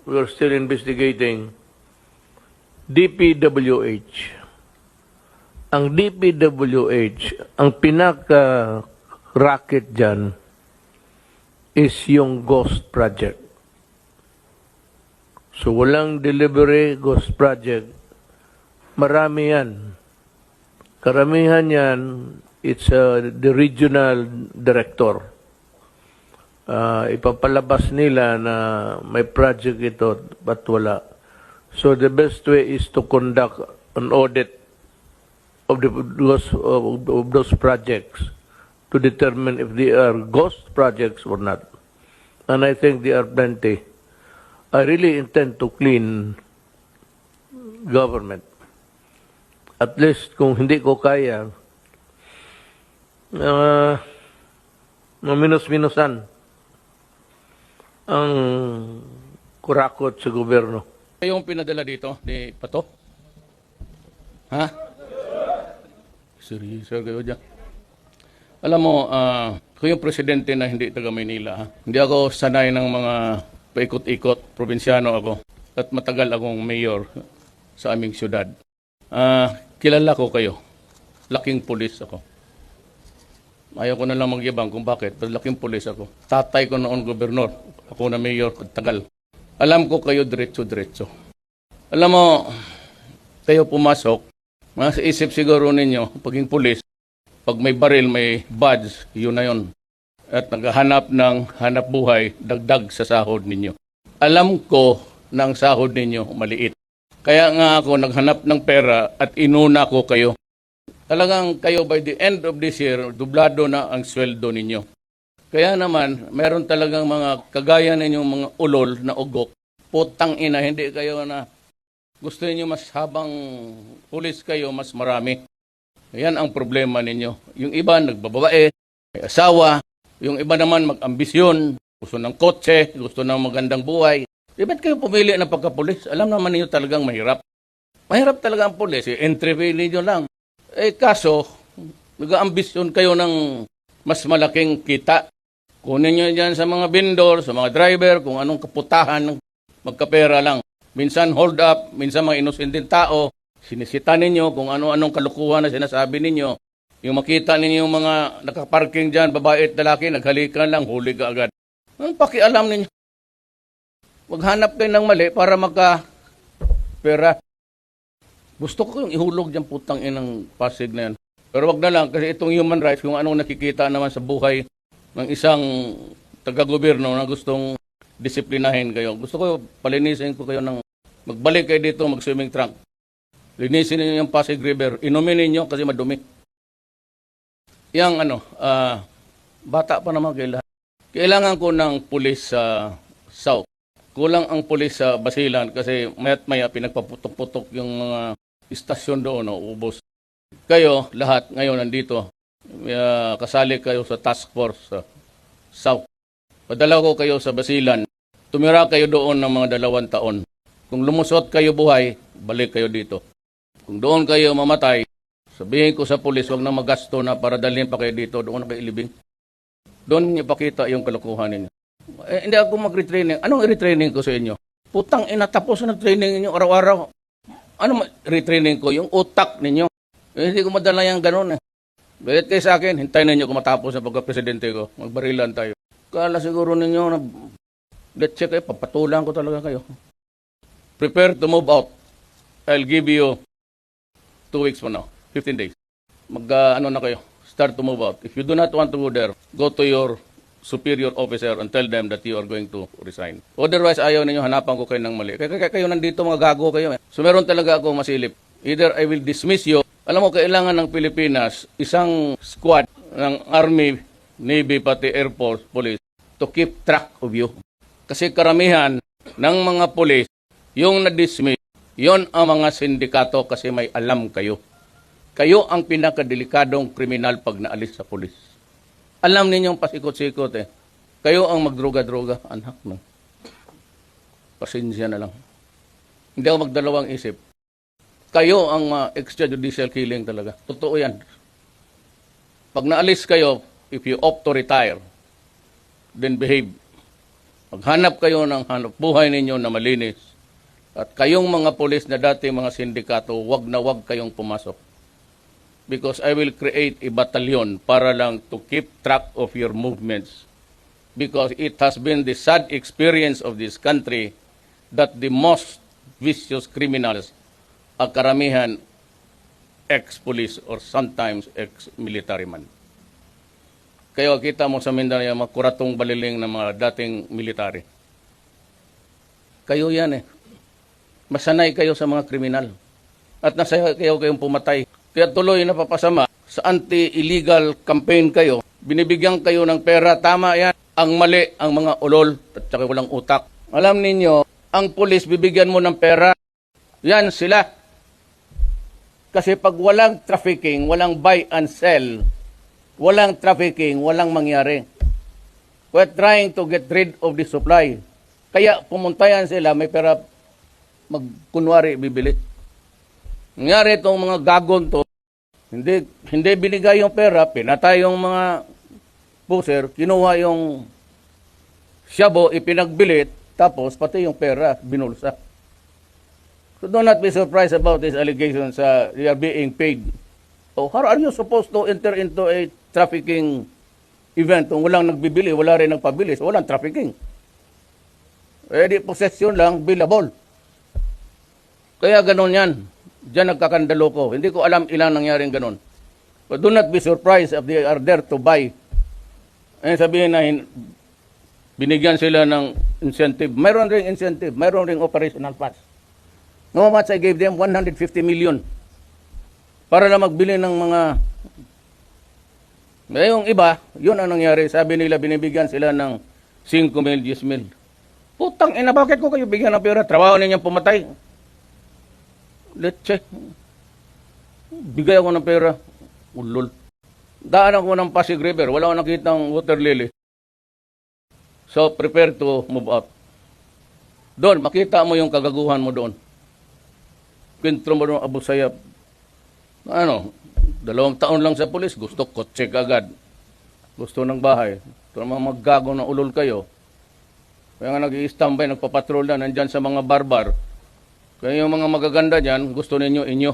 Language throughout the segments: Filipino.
we're still investigating DPWH. Ang DPWH, ang pinaka-racket dyan is yung ghost project. So walang delivery ghost project. Marami yan. Karamihan yan, it's the regional director. Ipapalabas nila na may project ito, but wala. So the best way is to conduct an audit of those projects to determine if they are ghost projects or not. And I think they are plenty. I really intend to clean government. At least kung hindi ko kaya, maminus-minusan ang kurakot sa gobyerno. Yung pinadala dito ni Pato? Ha? Seryoso kayo dyan. Alam mo, kung yung presidente na hindi taga Maynila, hindi ako sanay ng mga paikot-ikot, probinsyano ako, at matagal akong mayor sa aming syudad. Kilala ko kayo. Laking pulis ako. Ayaw ko na lang magyabang kung bakit, pero laking pulis ako. Tatay ko noon gobernador, ako na mayor, tagal. Alam ko kayo diretso-diretso. Alam mo, kayo pumasok, mas isip siguro ninyo, paging pulis, pag may baril, may badge, yun na yun. At naghahanap ng hanap buhay, dagdag sa sahod ninyo. Alam ko na ang sahod ninyo maliit. Kaya nga ako naghanap ng pera at inuna ko kayo. Talagang kayo by the end of this year, dublado na ang sweldo ninyo. Kaya naman, meron talagang mga kagaya ninyong mga ulol na ugok. Putang ina, hindi kayo na gusto niyo mas habang pulis kayo, mas marami. Yan ang problema ninyo. Yung iba nagbababae, may asawa. Yung iba naman mag-ambisyon, gusto ng kotse, gusto ng magandang buhay. Di ba't kayo pumili ng pagkapulis? Alam naman ninyo talagang mahirap. Mahirap talaga ang pulis. Entry fee ninyo lang. Kaso, nag-ambisyon kayo ng mas malaking kita. Kunin nyo dyan sa mga vendor, sa mga driver, kung anong kaputahan, magkapera lang. Minsan hold up, minsan mga inosenteng tao, sinisita ninyo kung ano-anong kalukuhan na sinasabi ninyo. Yung makita ninyo yung mga nakaparking dyan, babae at lalaki, naghalikan lang, huli ka agad. Anong pakialam ninyo? Maghanap kayo ng mali para magka-pera. Gusto ko yung ihulog dyan putang inang Pasig na yan. Pero wag na lang, kasi itong human rights, kung anong nakikita naman sa buhay ng isang taga-gobyerno na gustong disiplinahin kayo. Gusto ko, palinisin ko kayo ng magbalik kayo dito, mag-swimming trunk. Linisin niyo yung Pasig River. Inumin niyo kasi madumi. Yang bata pa naman kayo lahat. Kailangan ko ng pulis sa South. Kulang ang pulis sa Basilan kasi maya't maya pinagpaputok-putok yung mga istasyon doon, ubos. Kayo, lahat ngayon nandito, kasali kayo sa task force sa South. Padala ko kayo sa Basilan. Tumira kayo doon ng mga 2 taon. Kung lumusot kayo buhay, balik kayo dito. Kung doon kayo mamatay, sabihin ko sa pulis, huwag na magasto na para dalhin pa kayo dito, doon na kayo ilibing. Doon niyo pakita yung kalokohan ninyo. Hindi ako mag-retraining. Anong retraining ko sa inyo? Putang ina, tapos na training ninyo araw-araw. Ano retraining ko? Yung utak ninyo. Hindi ko madala yung ganun. Bayad kayo sa akin, hintayin ninyo kung matapos na pagka-presidente ko. Magbarilan tayo. Kala siguro ninyo na let's check kayo, papatulan ko talaga kayo. Prepare to move out. I'll give you 2 weeks from now, 15 days. Na kayo, start to move out. If you do not want to go there, go to your superior officer and tell them that you are going to resign. Otherwise, ayaw ninyo, hanapan ko kayo ng mali. Kayo nandito, mga gago kayo. So meron talaga ako masilip. Either I will dismiss you. Alam mo, kailangan ng Pilipinas, isang squad ng Army, Navy, pati Air Force, Police, to keep track of you. Kasi karamihan ng mga police, yung na-dismiss, yon ang mga sindikato kasi may alam kayo. Kayo ang pinakadelikadong kriminal pag naalis sa police. Alam ninyong pasikot-sikot Kayo ang magdroga-droga, anak no. Pasensya na lang. Hindi ako magdalawang isip. Kayo ang extrajudicial killing talaga. Totoo yan. Pag naalis kayo, if you opt to retire, then behave. Maghanap kayo ng hanap buhay ninyo na malinis. At kayong mga polis na dati mga sindikato, wag na wag kayong pumasok. Because I will create a battalion para lang to keep track of your movements. Because it has been the sad experience of this country that the most vicious criminals are karamihan ex-police or sometimes ex-military man. Kaya kita mo sa Mindanao yung mga kuratong baliling ng mga dating military. Kayo yan eh. Masanay kayo sa mga kriminal. At nasaya kayo kayong pumatay. Kaya tuloy na papasama sa anti-illegal campaign kayo. Binibigyan kayo ng pera. Tama yan. Ang mali ang mga ulol at saka walang utak. Alam ninyo, ang pulis bibigyan mo ng pera. Yan sila. Kasi pag walang trafficking, walang buy and sell, walang trafficking, walang mangyari. We're trying to get rid of the supply. Kaya pumuntayan sila, may pera, magkunwari bibili. Nangyari itong mga gagon to, hindi binigay yung pera, pinatay yung mga puser, kinuha yung shabu, ipinagbilit, tapos pati yung pera, binulsa. So do not be surprised about these allegations they are being paid. So how are you supposed to enter into a trafficking event kung walang nagbibili, wala rin nagpabili, so walang trafficking? Eh di possession lang, billable. Kaya ganun yan. Diyan nagkakandalo ko. Hindi ko alam ilang nangyaring ganun. But do not be surprised if they are there to buy. Eh sabihin na binigyan sila ng incentive. Mayroon ring incentive, mayroon ring operational funds. No much I gave them 150 million para lang magbili ng mga. Ngayong iba, yun ang nangyari. Sabi nila binibigyan sila ng 5 mil, 10 mil. Putang ina, bakit ko kayo bigyan ng pera? Trabaho ninyang pumatay. Let's check. Bigay ako ng pera. Ulol. Daan ako ng Pasig River. Wala akong nakitang water lily. So, prepare to move out. Doon, makita mo yung kagaguhan mo doon. Kwentro mo doon, Abu Sayyaf. 2 taon lang sa pulis. Gusto kotse agad. Gusto ng bahay. Ito mga maggago ng ulol kayo. Kaya nga nag-i-standby, nagpapatrol na, nandyan sa mga barbar. Kaya yung mga magaganda dyan, gusto ninyo inyo.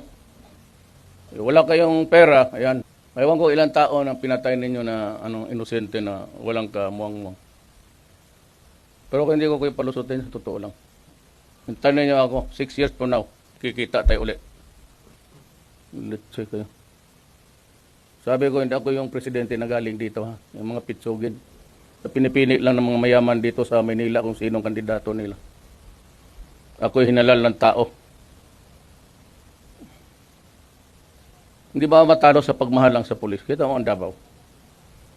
Wala kayong pera, ayan. Ewan ko ilang tao na pinatay ninyo na inosente na walang kamuang-muang. Pero kung hindi ko kayo palusutin, totoo lang. Hintayin niyo ako, 6 years from now, kikita tayo ulit. Let's check kayo. Sabi ko, hindi ako yung presidente na galing dito, ha? Yung mga pitsugin. Pinipili lang ng mga mayaman dito sa Manila kung sinong kandidato nila. Ako'y hinalal ng tao. Hindi ba matalo sa pagmahal lang sa pulis? Kita mo ang Davao.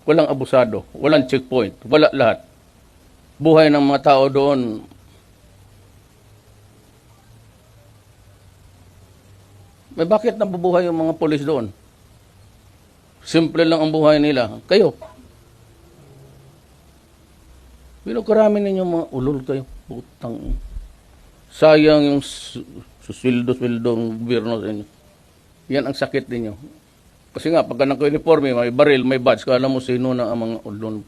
Walang abusado, walang checkpoint, wala lahat. Buhay ng mga tao doon. May bakit nabubuhay yung mga pulis doon? Simple lang ang buhay nila. Kayo. Karami ninyo mga ulol kayo. Putang. Sayang yung suswildo-swildong gobyerno sa inyo. Yan ang sakit ninyo. Kasi nga, pagka naka-uniforme, may baril, may badge, kala mo sino na ang mga ulol.